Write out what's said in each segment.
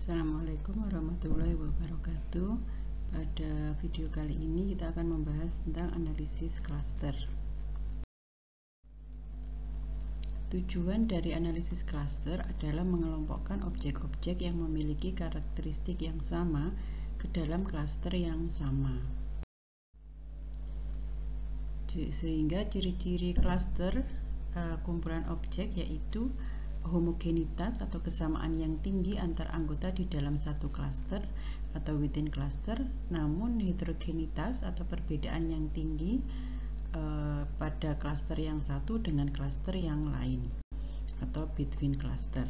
Assalamualaikum warahmatullahi wabarakatuh. Pada video kali ini kita akan membahas tentang analisis klaster. Tujuan dari analisis klaster adalah mengelompokkan objek-objek yang memiliki karakteristik yang sama ke dalam klaster yang sama. Sehingga ciri-ciri klaster kumpulan objek yaitu homogenitas atau kesamaan yang tinggi antar anggota di dalam satu klaster atau within cluster, namun heterogenitas atau perbedaan yang tinggi pada klaster yang satu dengan klaster yang lain atau between cluster.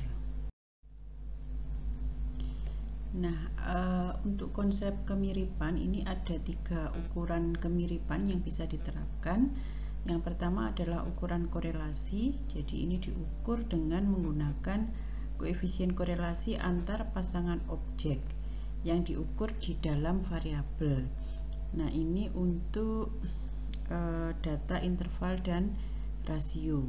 Nah, untuk konsep kemiripan ini ada 3 ukuran kemiripan yang bisa diterapkan. Yang pertama adalah ukuran korelasi, jadi ini diukur dengan menggunakan koefisien korelasi antar pasangan objek yang diukur di dalam variabel. Nah, ini untuk data interval dan rasio.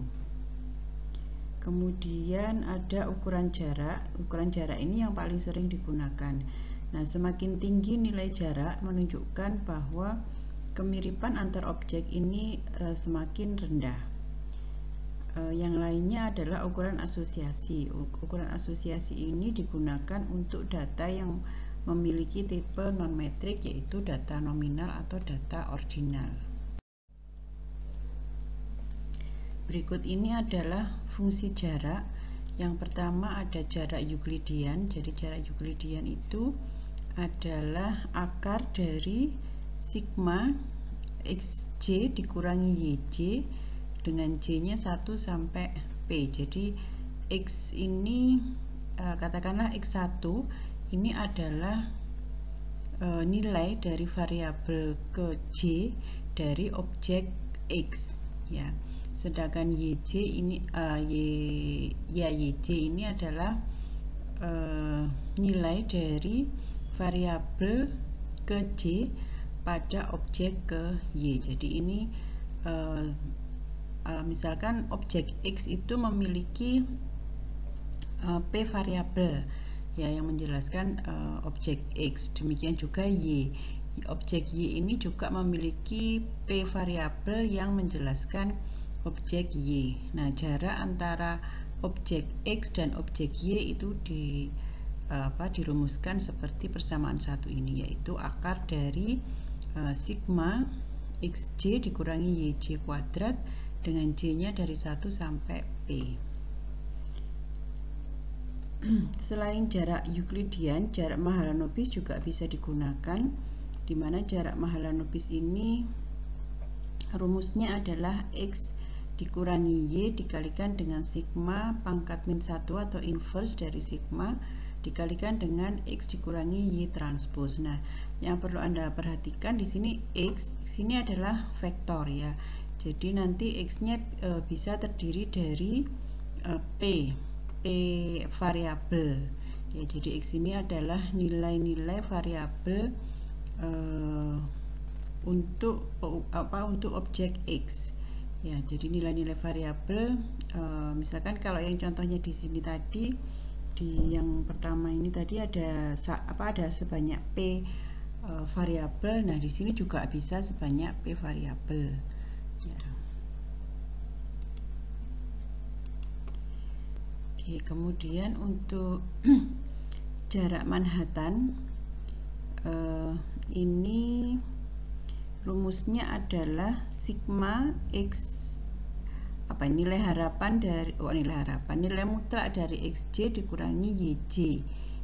Kemudian ada ukuran jarak. Ukuran jarak ini yang paling sering digunakan. Nah, semakin tinggi nilai jarak menunjukkan bahwa kemiripan antar objek ini semakin rendah. Yang lainnya adalah ukuran asosiasi. Ukuran asosiasi ini digunakan untuk data yang memiliki tipe non-metrik, yaitu data nominal atau data ordinal. Berikut ini adalah fungsi jarak. Yang pertama ada jarak Euklidian. Jadi jarak Euklidian itu adalah akar dari sigma xj dikurangi yj dengan j nya 1 sampai p. Jadi x ini katakanlah x1 ini adalah nilai dari variabel ke j dari objek x ya. Sedangkan yj ini yj ini adalah nilai dari variabel ke j pada objek ke y. Jadi ini misalkan objek x itu memiliki p variabel ya yang menjelaskan objek x. Demikian juga y. Objek y ini juga memiliki p variabel yang menjelaskan objek y. Nah, jarak antara objek x dan objek y itu dirumuskan seperti persamaan satu ini, yaitu akar dari sigma xj dikurangi yj kuadrat dengan j nya dari 1 sampai p. Selain jarak Euklidian, jarak Mahalanobis juga bisa digunakan, di mana jarak Mahalanobis ini rumusnya adalah x dikurangi y dikalikan dengan sigma pangkat min 1 atau inverse dari sigma dikalikan dengan x dikurangi y transpose. Nah, yang perlu Anda perhatikan di sini x ini adalah vektor ya. Jadi nanti x-nya bisa terdiri dari p variabel. Ya, jadi x ini adalah nilai-nilai variabel untuk objek x. Ya, jadi nilai-nilai variabel misalkan kalau yang contohnya di sini tadi di yang pertama ini tadi ada sebanyak p variabel. Nah, di sini juga bisa sebanyak p variabel ya. Oke, kemudian untuk jarak Manhattan ini rumusnya adalah sigma x nilai mutlak dari xj dikurangi yj.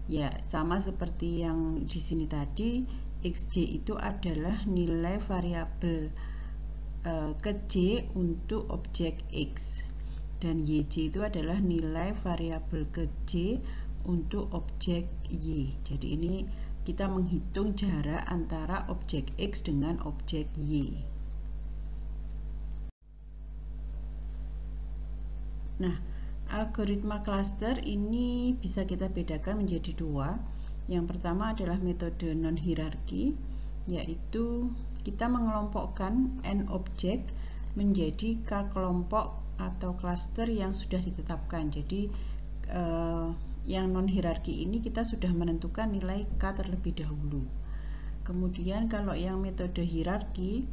Ya, sama seperti yang di sini tadi, xj itu adalah nilai variabel ke j untuk objek x dan yj itu adalah nilai variabel ke j untuk objek y. Jadi ini kita menghitung jarak antara objek x dengan objek y. Nah, algoritma cluster ini bisa kita bedakan menjadi 2. Yang pertama adalah metode non-hierarki, yaitu kita mengelompokkan n objek menjadi k kelompok atau cluster yang sudah ditetapkan. Jadi yang non hierarki ini kita sudah menentukan nilai K terlebih dahulu. Kemudian kalau yang metode hierarki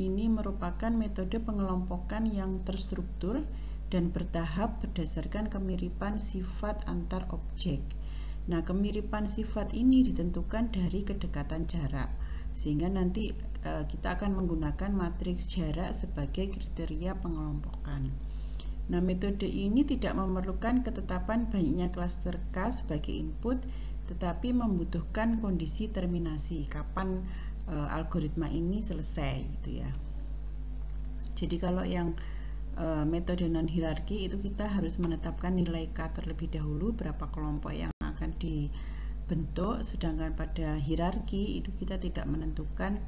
ini merupakan metode pengelompokan yang terstruktur dan bertahap berdasarkan kemiripan sifat antar objek. Nah, kemiripan sifat ini ditentukan dari kedekatan jarak, sehingga nanti kita akan menggunakan matriks jarak sebagai kriteria pengelompokan. Nah, metode ini tidak memerlukan ketetapan banyaknya klaster K sebagai input, tetapi membutuhkan kondisi terminasi, kapan algoritma ini selesai gitu ya. Jadi kalau yang metode non hierarki itu kita harus menetapkan nilai K terlebih dahulu, berapa kelompok yang akan dibentuk, sedangkan pada hierarki itu kita tidak menentukan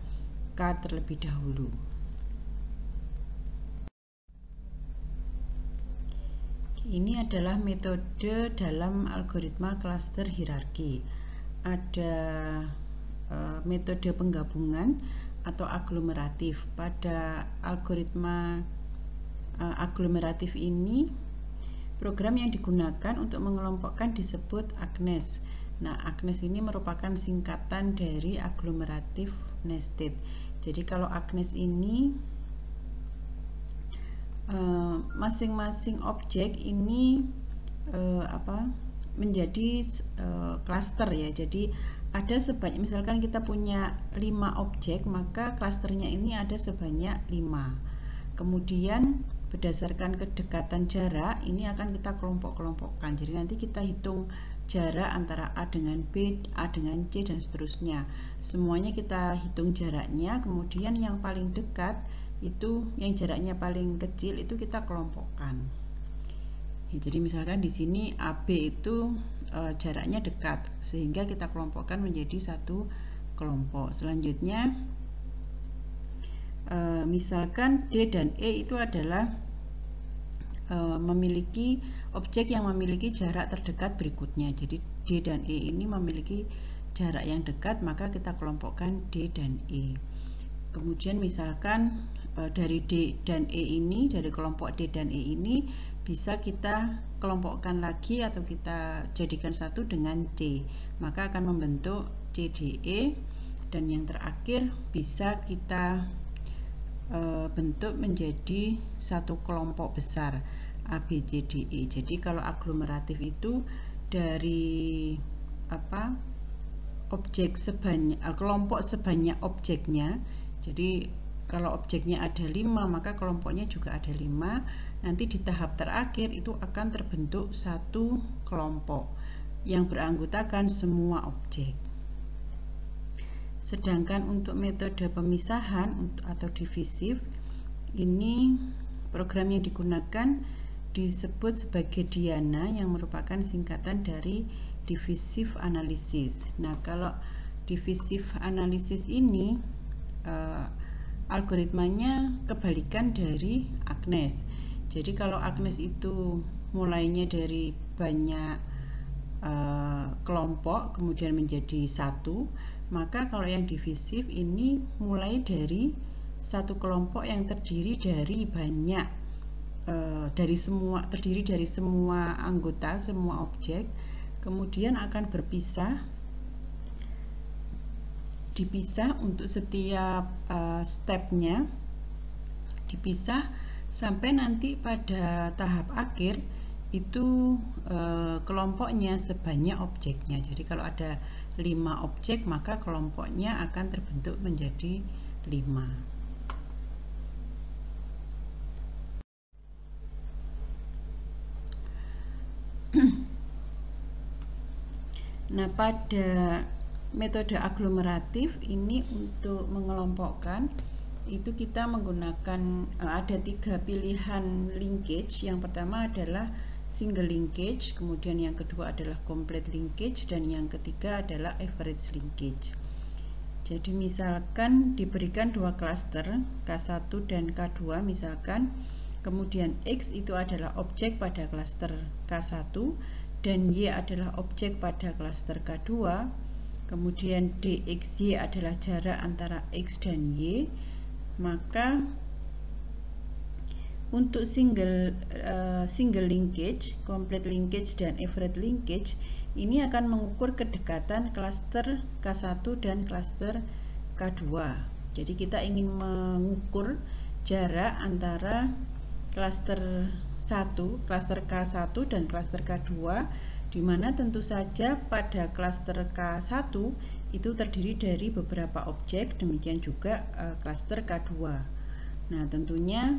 K terlebih dahulu. Ini adalah metode dalam algoritma klaster hierarki. Ada metode penggabungan atau aglomeratif. Pada algoritma aglomeratif ini, program yang digunakan untuk mengelompokkan disebut Agnes. Nah, Agnes ini merupakan singkatan dari aglomeratif nested. Jadi kalau Agnes ini masing-masing objek ini menjadi klaster ya. Jadi ada sebanyak, misalkan kita punya 5 objek, maka klasternya ini ada sebanyak 5. Kemudian berdasarkan kedekatan jarak ini akan kita kelompok-kelompokkan. Jadi nanti kita hitung jarak antara A dengan B, A dengan C, dan seterusnya. Semuanya kita hitung jaraknya, kemudian yang paling dekat itu yang jaraknya paling kecil itu kita kelompokkan. Ya, jadi misalkan di sini AB itu jaraknya dekat, sehingga kita kelompokkan menjadi satu kelompok. Selanjutnya misalkan D dan E itu adalah memiliki objek yang memiliki jarak terdekat berikutnya. Jadi D dan E ini memiliki jarak yang dekat, maka kita kelompokkan D dan E. Kemudian misalkan dari D dan E ini, dari kelompok D dan E ini bisa kita kelompokkan lagi atau kita jadikan satu dengan C, maka akan membentuk CDE, dan yang terakhir bisa kita bentuk menjadi satu kelompok besar ABCDE. Jadi kalau aglomeratif itu dari objek sebanyak kelompok sebanyak objeknya. Jadi kalau objeknya ada 5, maka kelompoknya juga ada 5. Nanti di tahap terakhir itu akan terbentuk satu kelompok yang beranggotakan semua objek. Sedangkan untuk metode pemisahan atau divisif, ini program yang digunakan disebut sebagai DIANA, yang merupakan singkatan dari divisif analisis. Nah, kalau divisif analisis ini algoritmanya kebalikan dari Agnes. Jadi kalau Agnes itu mulainya dari banyak kelompok kemudian menjadi satu, maka kalau yang divisif ini mulai dari satu kelompok yang terdiri dari banyak terdiri dari semua anggota, semua objek, kemudian akan dipisah untuk setiap stepnya, dipisah sampai nanti pada tahap akhir itu kelompoknya sebanyak objeknya. Jadi kalau ada 5 objek, maka kelompoknya akan terbentuk menjadi 5. Nah, pada metode aglomeratif ini untuk mengelompokkan itu kita menggunakan ada 3 pilihan linkage. Yang pertama adalah single linkage, kemudian yang kedua adalah complete linkage, dan yang ketiga adalah average linkage. Jadi misalkan diberikan 2 klaster K1 dan K2 misalkan, kemudian X itu adalah objek pada klaster K1 dan Y adalah objek pada klaster K2, kemudian DXY adalah jarak antara X dan Y, maka untuk single linkage, complete linkage dan average linkage ini akan mengukur kedekatan klaster K1 dan klaster K2. Jadi kita ingin mengukur jarak antara klaster K1 dan klaster K2, di mana tentu saja pada klaster K1 itu terdiri dari beberapa objek, demikian juga klaster K2. Nah, tentunya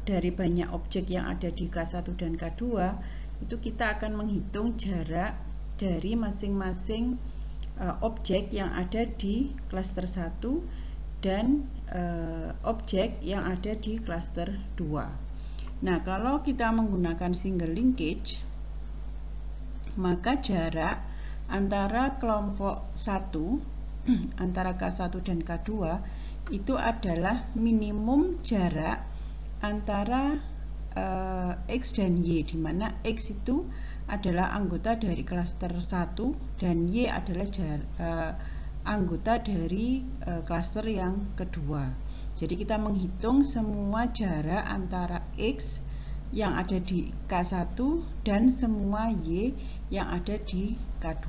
dari banyak objek yang ada di K1 dan K2 itu kita akan menghitung jarak dari masing-masing objek yang ada di klaster 1 dan objek yang ada di klaster 2. Nah, kalau kita menggunakan single linkage, maka jarak antara kelompok 1 antara K1 dan K2 itu adalah minimum jarak antara X dan Y, di mana X itu adalah anggota dari klaster 1 dan Y adalah anggota dari klaster yang kedua. Jadi kita menghitung semua jarak antara X yang ada di K1 dan semua Y yang ada di K2.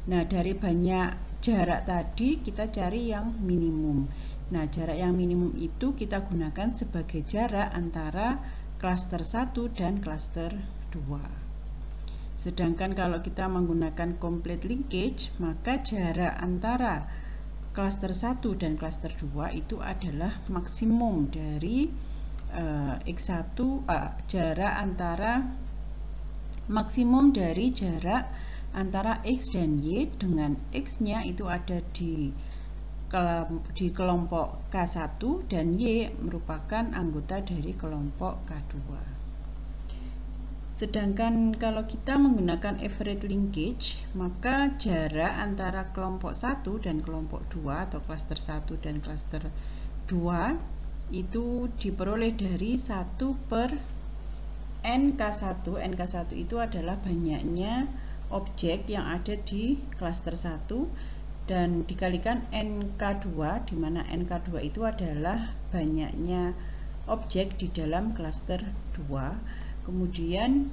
Nah, dari banyak jarak tadi kita cari yang minimum. Nah, jarak yang minimum itu kita gunakan sebagai jarak antara klaster 1 dan klaster 2. Sedangkan kalau kita menggunakan complete linkage, maka jarak antara klaster 1 dan klaster 2 itu adalah maksimum dari X1, jarak antara maksimum dari jarak antara X dan Y, dengan X-nya itu ada di kelompok K1 dan Y merupakan anggota dari kelompok K2. Sedangkan kalau kita menggunakan average linkage, maka jarak antara kelompok 1 dan kelompok 2 atau klaster 1 dan klaster 2 itu diperoleh dari 1 per NK1. NK1 itu adalah banyaknya objek yang ada di klaster 1 dan dikalikan NK2, di mana NK2 itu adalah banyaknya objek di dalam klaster 2, kemudian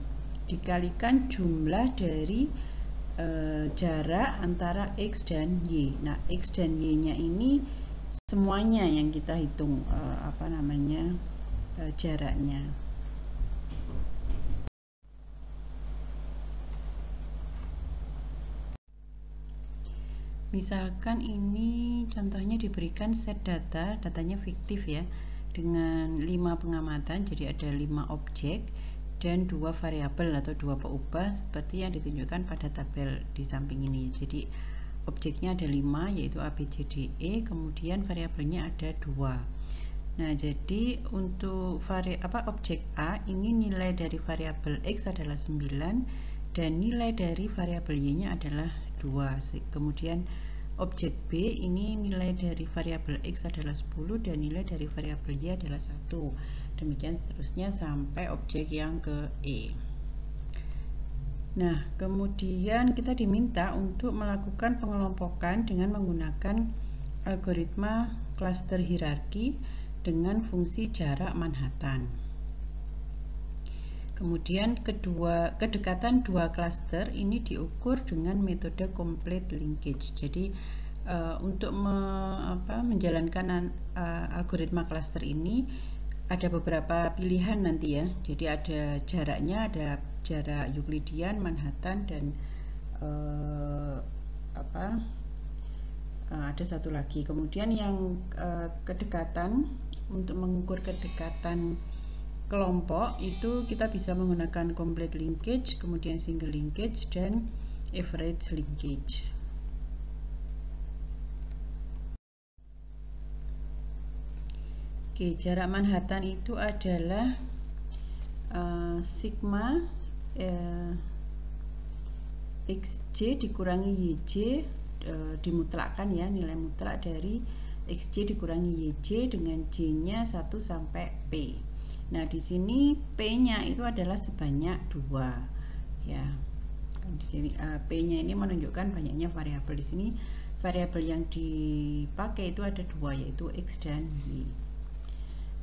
dikalikan jumlah dari jarak antara X dan Y. Nah, X dan Y nya ini semuanya yang kita hitung jaraknya. Misalkan ini contohnya diberikan set data, datanya fiktif ya, dengan 5 pengamatan, jadi ada 5 objek dan 2 variabel atau 2 peubah seperti yang ditunjukkan pada tabel di samping ini. Jadi objeknya ada 5, yaitu A, B, C, D, E, kemudian variabelnya ada 2. Nah, jadi untuk objek A ini nilai dari variabel X adalah 9 dan nilai dari variabel Y nya adalah 2. Kemudian objek B ini nilai dari variabel X adalah 10 dan nilai dari variabel Y adalah 1. Demikian seterusnya sampai objek yang ke E. Nah, kemudian kita diminta untuk melakukan pengelompokan dengan menggunakan algoritma klaster hierarki dengan fungsi jarak Manhattan. Kemudian kedekatan dua klaster ini diukur dengan metode complete linkage. Jadi untuk menjalankan algoritma klaster ini ada beberapa pilihan nanti ya. Jadi ada jaraknya, ada jarak Euclidean, Manhattan, dan ada satu lagi. Kemudian yang kedekatan, untuk mengukur kedekatan kelompok itu kita bisa menggunakan complete linkage, kemudian single linkage, dan average linkage. Oke, jarak Manhattan itu adalah sigma xj dikurangi yj, dimutlakkan ya, nilai mutlak dari xj dikurangi yj dengan j nya 1 sampai p. Nah, di sini p-nya itu adalah sebanyak 2 ya. Di sini p-nya ini menunjukkan banyaknya variabel. Di sini variabel yang dipakai itu ada 2, yaitu x dan y.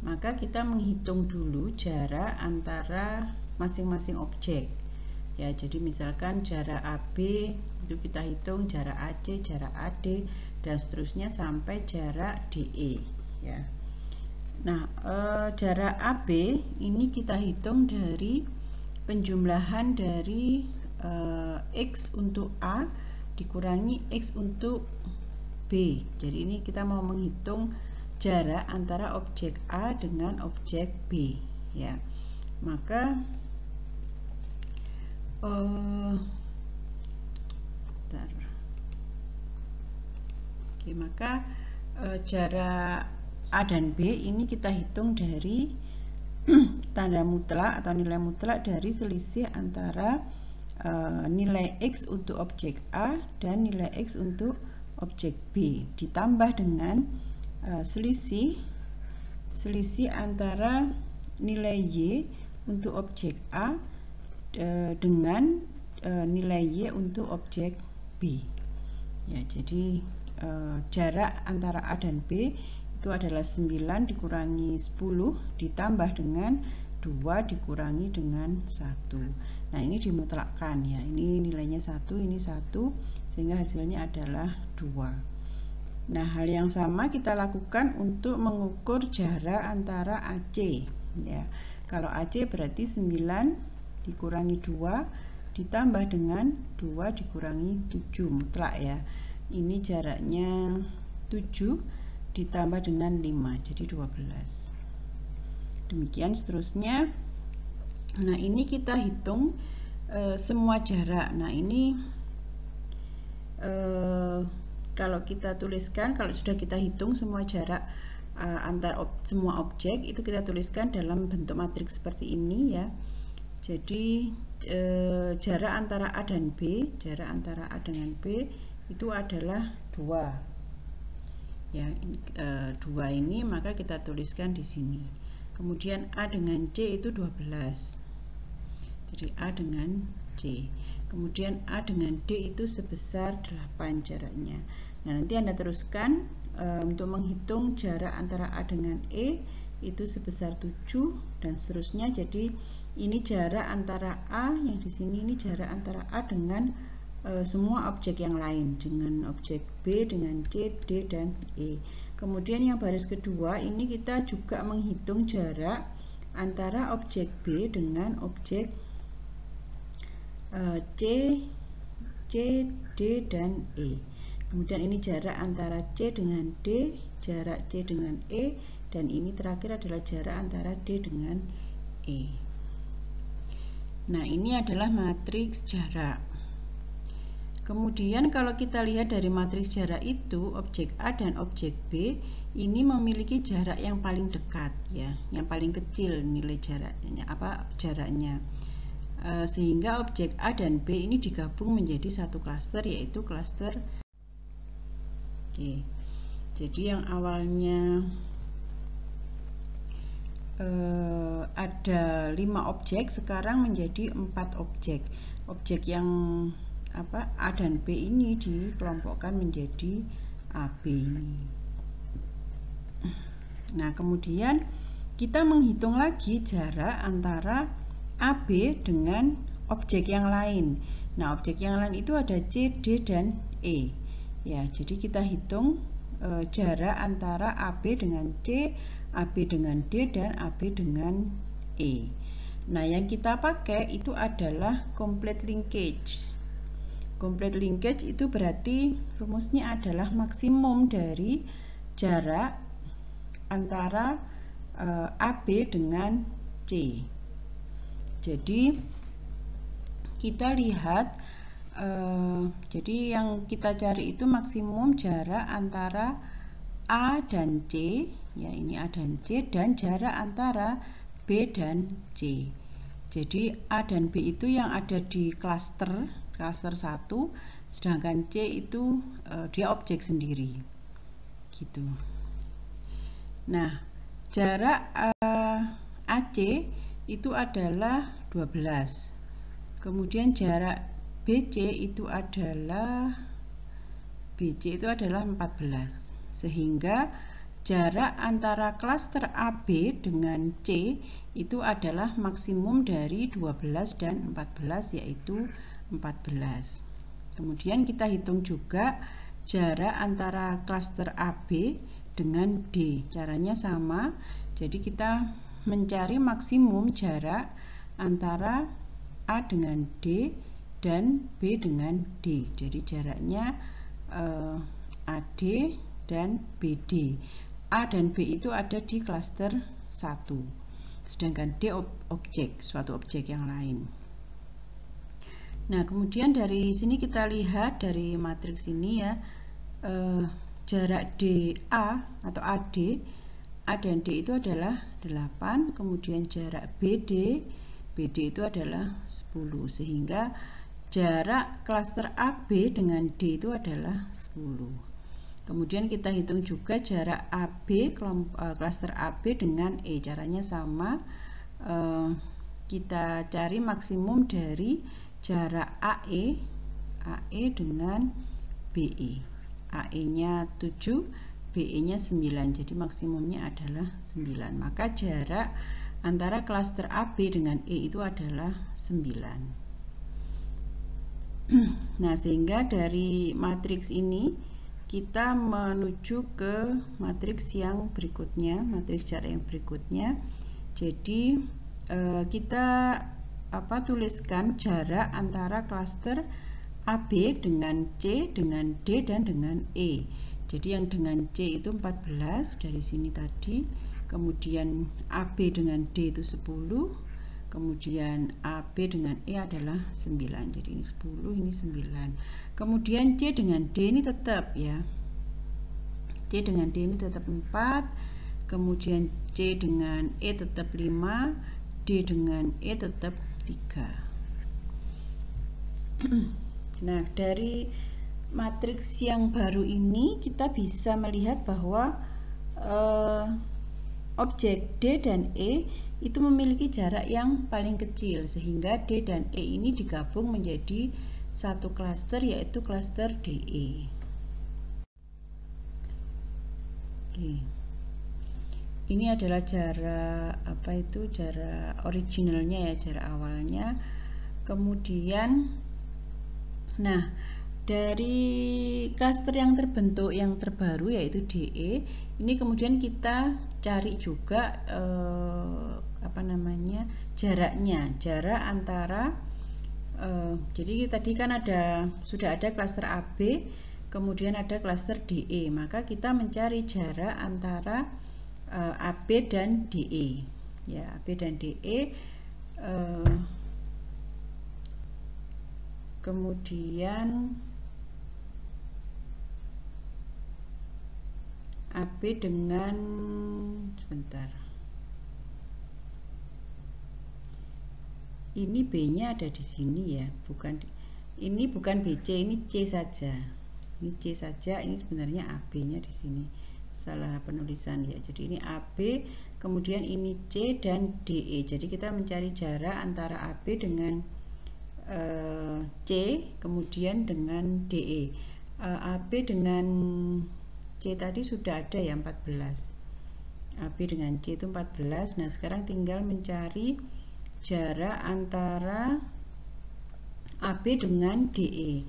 maka kita menghitung dulu jarak antara masing-masing objek ya. Jadi misalkan jarak AB itu kita hitung jarak AC, jarak AD, dan seterusnya sampai jarak DE ya. Nah, jarak AB ini kita hitung dari penjumlahan dari X untuk A dikurangi X untuk B. Jadi ini kita mau menghitung jarak antara objek A dengan objek B ya. Maka maka jarak A dan B ini kita hitung dari tanda mutlak atau nilai mutlak dari selisih antara nilai X untuk objek A dan nilai X untuk objek B ditambah dengan selisih antara nilai Y untuk objek A dengan nilai Y untuk objek B ya. Jadi jarak antara A dan B itu adalah 9 dikurangi 10 ditambah dengan 2 dikurangi dengan 1. Nah, ini dimutlakkan ya. Ini nilainya 1, ini 1, sehingga hasilnya adalah 2. Nah, hal yang sama kita lakukan untuk mengukur jarak antara AC ya. Kalau AC berarti 9 dikurangi 2 ditambah dengan 2 dikurangi 7 mutlak ya. Ini jaraknya 7 ditambah dengan 5 jadi 12. Demikian seterusnya. Nah, ini kita hitung semua jarak. Nah, ini kalau kita tuliskan, kalau sudah kita hitung semua jarak antar semua objek, itu kita tuliskan dalam bentuk matriks seperti ini ya. Jadi jarak antara A dan B, jarak antara A dengan B itu adalah 2 ya. 2 ini maka kita tuliskan di sini. Kemudian A dengan C itu 12. Jadi A dengan C. Kemudian A dengan D itu sebesar 8 jaraknya. Nah, nanti Anda teruskan untuk menghitung jarak antara A dengan E itu sebesar 7 dan seterusnya. Jadi ini jarak antara A yang di sini, ini jarak antara A dengan semua objek yang lain, dengan objek B, dengan C, D, dan E. Kemudian yang baris kedua ini kita juga menghitung jarak antara objek B dengan objek C, D, dan E. Kemudian ini jarak antara C dengan D, jarak C dengan E, dan ini terakhir adalah jarak antara D dengan E. Nah, ini adalah matriks jarak. Kemudian kalau kita lihat dari matriks jarak itu, objek A dan objek B ini memiliki jarak yang paling dekat ya, yang paling kecil nilai jaraknya jaraknya. Sehingga objek A dan B ini digabung menjadi satu klaster, yaitu klaster. Oke. Jadi yang awalnya ada 5 objek, sekarang menjadi 4 objek. Objek yang A dan B ini dikelompokkan menjadi AB ini. Nah, kemudian kita menghitung lagi jarak antara AB dengan objek yang lain. Nah, objek yang lain itu ada C, D, dan E. Ya, jadi kita hitung jarak antara AB dengan C, AB dengan D, dan AB dengan E. Nah, yang kita pakai itu adalah complete linkage. Complete linkage itu berarti rumusnya adalah maksimum dari jarak antara AB dengan C. Jadi kita lihat, jadi yang kita cari itu maksimum jarak antara A dan C, ya ini A dan C, dan jarak antara B dan C. Jadi A dan B itu yang ada di klaster 1, sedangkan C itu dia objek sendiri gitu. Nah, jarak AC itu adalah 12. Kemudian jarak BC itu adalah 14. Sehingga jarak antara klaster AB dengan C itu adalah maksimum dari 12 dan 14, yaitu 14. Kemudian kita hitung juga jarak antara klaster AB dengan D. Caranya sama, jadi kita mencari maksimum jarak antara A dengan D dan B dengan D. Jadi jaraknya AD dan BD. A dan B itu ada di klaster 1, sedangkan D suatu objek yang lain. Nah, kemudian dari sini kita lihat dari matriks ini ya, jarak DA atau AD, A dan D itu adalah 8, kemudian jarak BD itu adalah 10, sehingga jarak klaster AB dengan D itu adalah 10. Kemudian kita hitung juga jarak AB, klaster AB dengan E. Caranya sama, kita cari maksimum dari jarak AE dengan BE. AE nya 7, BE nya 9, jadi maksimumnya adalah 9. Maka jarak antara klaster AB dengan E itu adalah 9. Nah, sehingga dari matriks ini kita menuju ke matriks yang berikutnya, matriks jarak yang berikutnya. Jadi kita tuliskan jarak antara klaster AB dengan C, dengan D, dan dengan E. Jadi yang dengan C itu 14 dari sini tadi, kemudian AB dengan D itu 10, kemudian AB dengan E adalah 9. Jadi ini 10, ini 9. Kemudian C dengan D ini tetap ya. C dengan D ini tetap 4. Kemudian C dengan E tetap 5. D dengan E tetap 3. Nah, dari matriks yang baru ini kita bisa melihat bahwa objek D dan E itu memiliki jarak yang paling kecil, sehingga D dan E ini digabung menjadi satu klaster, yaitu klaster DE. Oke. Ini adalah jarak jarak originalnya ya, jarak awalnya. Kemudian nah, dari klaster yang terbentuk yang terbaru yaitu DE, ini kemudian kita cari juga jaraknya, jarak antara jadi tadi kan sudah ada klaster AB, kemudian ada klaster DE, maka kita mencari jarak antara AB dan DE ya, AB dan DE. Kemudian AB dengan ini B-nya ada di sini ya, ini bukan BC, ini C saja. Ini C saja, ini sebenarnya AB-nya di sini. Salah penulisan ya. Jadi ini AB, kemudian ini C dan DE. Jadi kita mencari jarak antara AB dengan C, kemudian dengan DE. AB dengan C tadi sudah ada ya, 14. AB dengan C itu 14. Nah, sekarang tinggal mencari jarak antara AB dengan DE.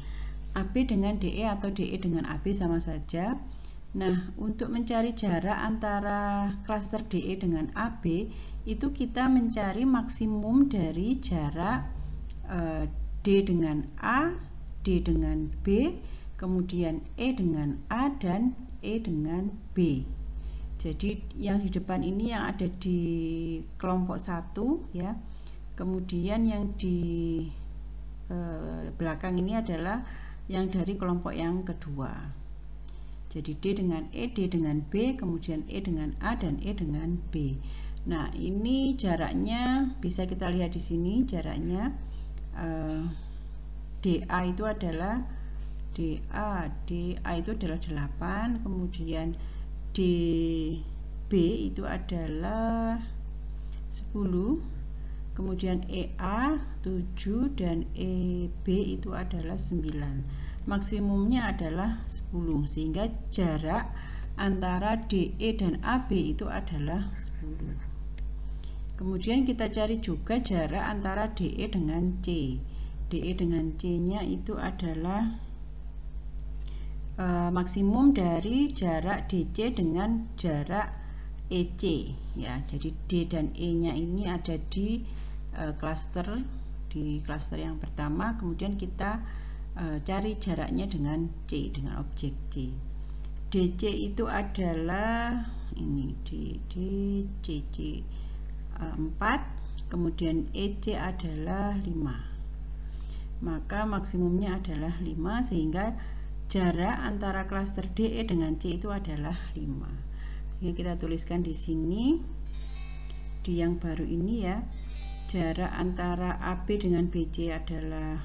AB dengan DE atau DE dengan AB sama saja. Nah, untuk mencari jarak antara klaster DE dengan AB itu kita mencari maksimum dari jarak D dengan A, D dengan B, kemudian E dengan A, dan E dengan B. Jadi yang di depan ini yang ada di kelompok 1 ya. Kemudian yang di belakang ini adalah yang dari kelompok yang kedua. Jadi D dengan E, D dengan B, kemudian E dengan A, dan E dengan B. Nah, ini jaraknya bisa kita lihat di sini, jaraknya DA itu adalah DA itu adalah 8, kemudian DB itu adalah 10, kemudian EA 7, dan EB itu adalah 9. Maksimumnya adalah 10, sehingga jarak antara DE dan AB itu adalah 10. Kemudian kita cari juga jarak antara DE dengan C. DE dengan C nya itu adalah maksimum dari jarak DC dengan jarak EC ya. Jadi D dan E nya ini ada di klaster yang pertama. Kemudian kita cari jaraknya dengan C, dengan objek C. DC itu adalah ini DC 4, kemudian EC adalah 5. Maka maksimumnya adalah 5, sehingga jarak antara klaster DE dengan C itu adalah 5. Sehingga kita tuliskan di sini di yang baru ini ya. Jarak antara AB dengan BC adalah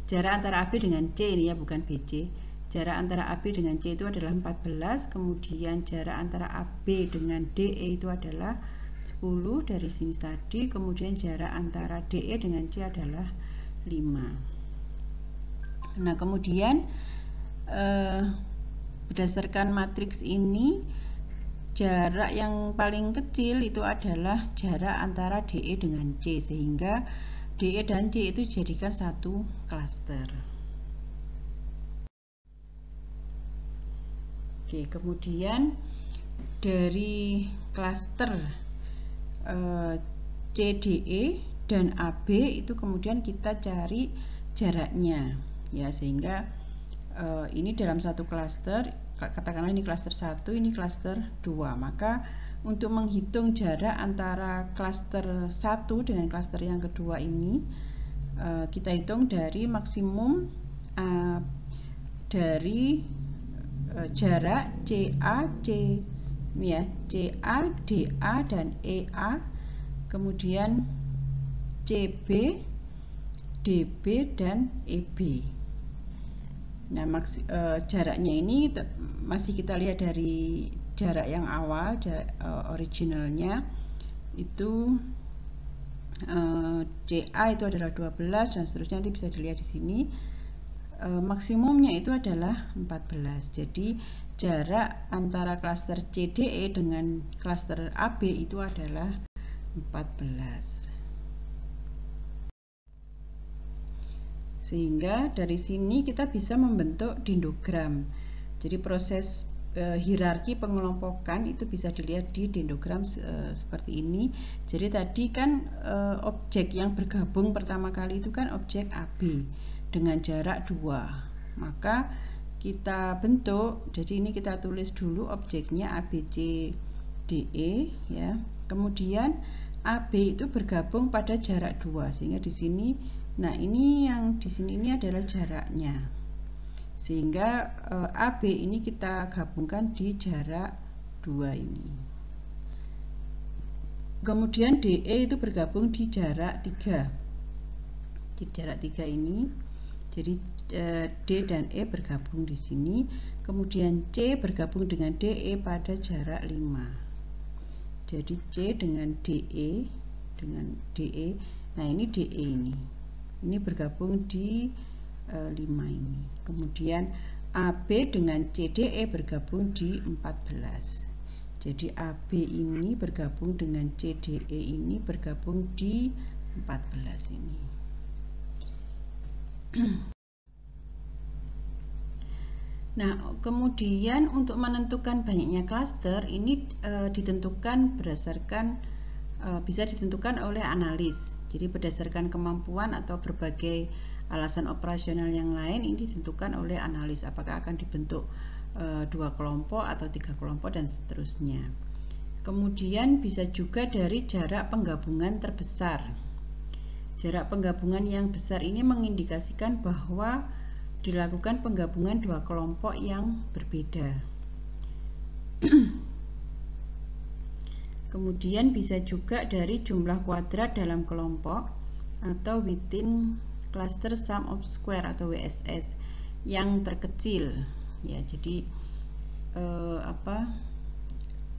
jarak antara AB dengan C ini ya, bukan BC. Jarak antara AB dengan C itu adalah 14, kemudian jarak antara AB dengan DE itu adalah 10 dari sini tadi, kemudian jarak antara DE dengan C adalah 5. Nah, kemudian berdasarkan matriks ini, jarak yang paling kecil itu adalah jarak antara DE dengan C, sehingga DE dan C itu dijadikan satu klaster. Oke, kemudian dari klaster CDE dan AB itu kemudian kita cari jaraknya ya, sehingga ini dalam satu klaster, katakanlah ini klaster 1, ini klaster 2. Maka untuk menghitung jarak antara klaster 1 dengan klaster yang kedua ini, kita hitung dari maksimum dari jarak CA, ya, CA, DA dan EA, kemudian CB, DB dan EB. Nah, jaraknya ini masih kita lihat dari jarak yang awal, originalnya itu CA itu adalah 12 dan seterusnya, nanti bisa dilihat di sini. Maksimumnya itu adalah 14. Jadi jarak antara klaster CDE dengan klaster AB itu adalah 14. Sehingga dari sini kita bisa membentuk dendrogram. Jadi proses hierarki pengelompokan itu bisa dilihat di dendrogram seperti ini. Jadi tadi kan objek yang bergabung pertama kali itu kan objek AB dengan jarak 2. Maka kita bentuk, jadi ini kita tulis dulu objeknya ABCDE ya. Kemudian AB itu bergabung pada jarak 2, sehingga di sini, nah ini yang di sini ini adalah jaraknya. Sehingga AB ini kita gabungkan di jarak 2 ini. Kemudian DE itu bergabung di jarak 3. Di jarak 3 ini. Jadi D dan E bergabung di sini, kemudian C bergabung dengan DE pada jarak 5. Jadi C dengan DE nah ini DE ini bergabung di 5 ini. Kemudian AB dengan CDE bergabung di 14. Jadi AB ini bergabung dengan CDE ini bergabung di 14 ini. Nah, kemudian untuk menentukan banyaknya klaster ini ditentukan berdasarkan bisa ditentukan oleh analis. Jadi berdasarkan kemampuan atau berbagai alasan operasional yang lain, ini ditentukan oleh analis apakah akan dibentuk 2 kelompok atau 3 kelompok dan seterusnya. Kemudian bisa juga dari jarak penggabungan terbesar. Jarak penggabungan yang besar ini mengindikasikan bahwa dilakukan penggabungan 2 kelompok yang berbeda. Kemudian bisa juga dari jumlah kuadrat dalam kelompok atau within cluster sum of square atau WSS yang terkecil ya. Jadi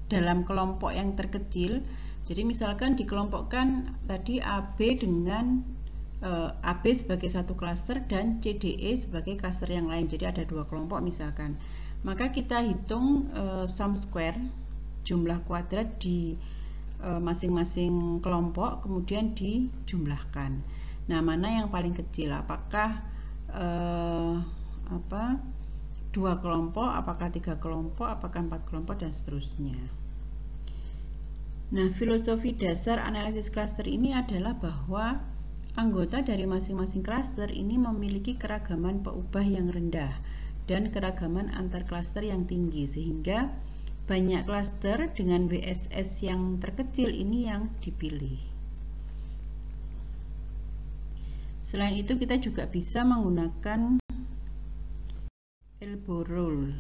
dalam kelompok yang terkecil, jadi misalkan dikelompokkan tadi AB dengan AB sebagai satu klaster dan CDE sebagai klaster yang lain. Jadi ada 2 kelompok misalkan. maka kita hitung sum square, jumlah kuadrat di masing-masing kelompok, kemudian dijumlahkan. Nah, mana yang paling kecil? Apakah 2 kelompok, apakah 3 kelompok, apakah 4 kelompok, dan seterusnya. Nah, filosofi dasar analisis klaster ini adalah bahwa anggota dari masing-masing klaster ini memiliki keragaman peubah yang rendah dan keragaman antar klaster yang tinggi, sehingga banyak klaster dengan WSS yang terkecil ini yang dipilih. Selain itu, kita juga bisa menggunakan elbow rule.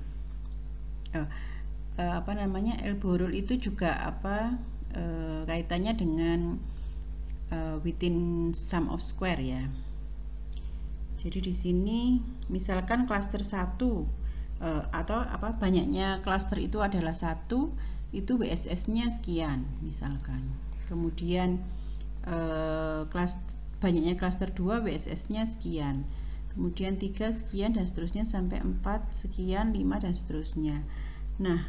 Elbow rule itu juga kaitannya dengan within sum of square ya. Jadi di sini misalkan klaster 1 atau banyaknya klaster itu adalah 1, itu WSS-nya sekian misalkan. Kemudian banyaknya klaster 2, WSS-nya sekian. Kemudian 3 sekian dan seterusnya sampai 4 sekian, 5 dan seterusnya. Nah,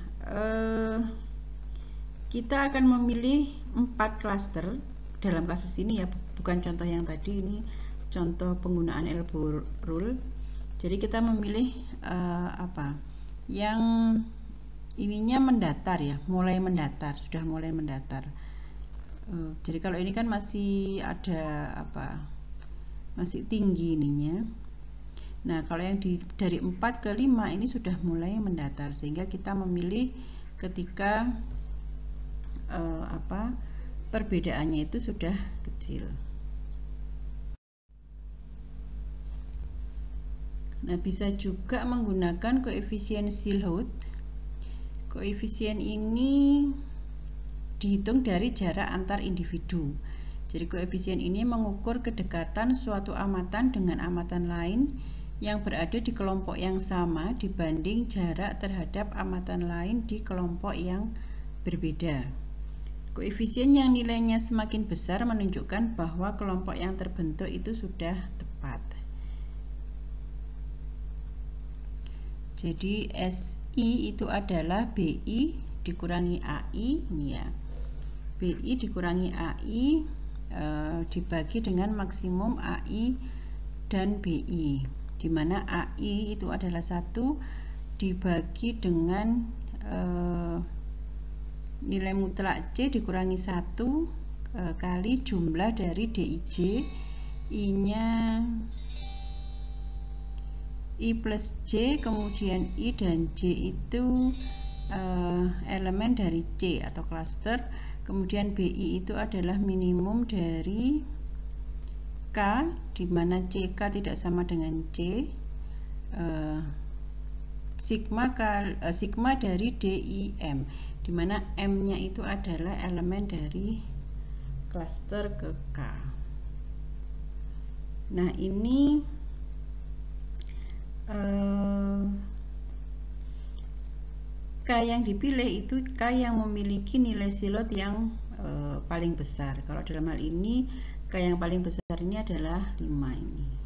kita akan memilih 4 klaster dalam kasus ini ya, bukan contoh yang tadi, ini contoh penggunaan elbow rule. Jadi kita memilih yang ininya mendatar ya, sudah mulai mendatar. Jadi kalau ini kan masih ada masih tinggi ininya. Nah, kalau yang dari 4 ke 5 ini sudah mulai mendatar, sehingga kita memilih ketika perbedaannya itu sudah kecil. Nah, bisa juga menggunakan koefisien Silhouette. Koefisien ini dihitung dari jarak antar individu. Jadi koefisien ini mengukur kedekatan suatu amatan dengan amatan lain yang berada di kelompok yang sama dibanding jarak terhadap amatan lain di kelompok yang berbeda. Koefisien yang nilainya semakin besar menunjukkan bahwa kelompok yang terbentuk itu sudah tepat. Jadi SI itu adalah BI dikurangi AI, ini ya. BI dikurangi AI dibagi dengan maksimum AI dan BI, di mana AI itu adalah 1 dibagi dengan nilai mutlak C dikurangi 1 kali jumlah dari DIJ, I-nya I plus J, kemudian I dan J itu elemen dari C atau klaster, kemudian BI itu adalah minimum dari K, di mana CK tidak sama dengan C, sigma dari DIM, di mana M-nya itu adalah elemen dari klaster ke K. Nah, ini K yang dipilih itu K yang memiliki nilai silot yang paling besar. Kalau dalam hal ini K yang paling besar ini adalah 5 ini.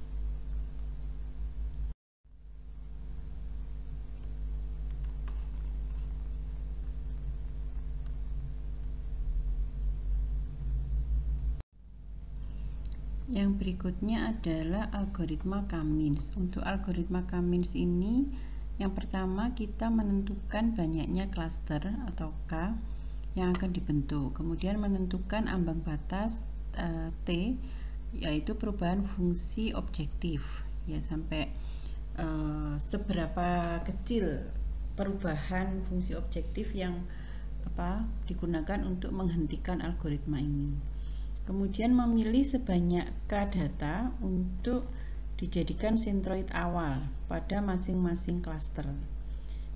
Yang berikutnya adalah algoritma Cummins. Untuk algoritma Cummins ini, yang pertama kita menentukan banyaknya klaster atau K yang akan dibentuk, kemudian menentukan ambang batas T, yaitu perubahan fungsi objektif ya, sampai seberapa kecil perubahan fungsi objektif yang digunakan untuk menghentikan algoritma ini. Kemudian memilih sebanyak K data untuk dijadikan sentroid awal pada masing-masing klaster.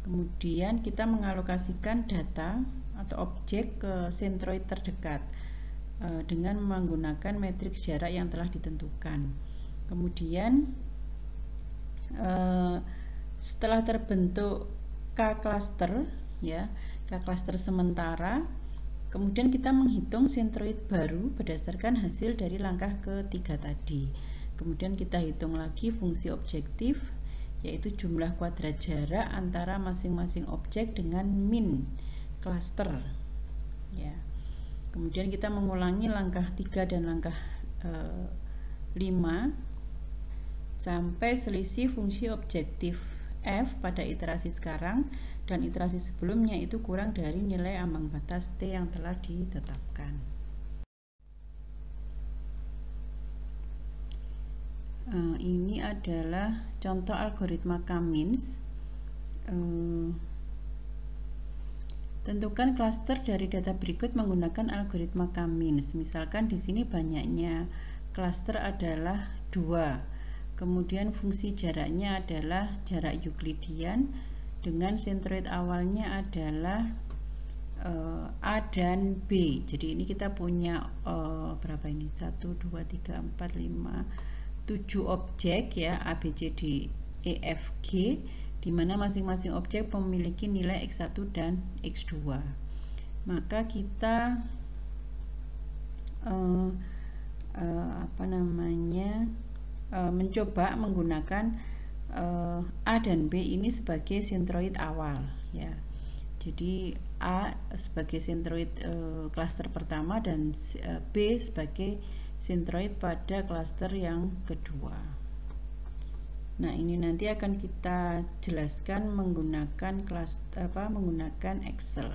Kemudian kita mengalokasikan data atau objek ke sentroid terdekat dengan menggunakan matriks jarak yang telah ditentukan. Kemudian setelah terbentuk K cluster ya, K cluster sementara, kemudian kita menghitung sentroid baru berdasarkan hasil dari langkah ketiga tadi. Kemudian kita hitung lagi fungsi objektif, yaitu jumlah kuadrat jarak antara masing-masing objek dengan min klaster ya. Kemudian kita mengulangi langkah 3 dan langkah 5 sampai selisih fungsi objektif f pada iterasi sekarang dan iterasi sebelumnya itu kurang dari nilai ambang batas t yang telah ditetapkan. Ini adalah contoh algoritma K-means. Tentukan klaster dari data berikut menggunakan algoritma K-means. Misalkan di sini banyaknya klaster adalah 2. Kemudian fungsi jaraknya adalah jarak Euclidean dengan sentroid awalnya adalah A dan B. Jadi ini kita punya berapa ini? 1 2 3 4 5 7 objek ya, A, B, C, D, E, F, G, di mana masing-masing objek memiliki nilai X1 dan X2. Maka kita mencoba menggunakan A dan B ini sebagai sentroid awal ya. Jadi A sebagai sentroid klaster pertama dan B sebagai sentroid pada klaster yang kedua. Nah, ini nanti akan kita jelaskan menggunakan menggunakan Excel.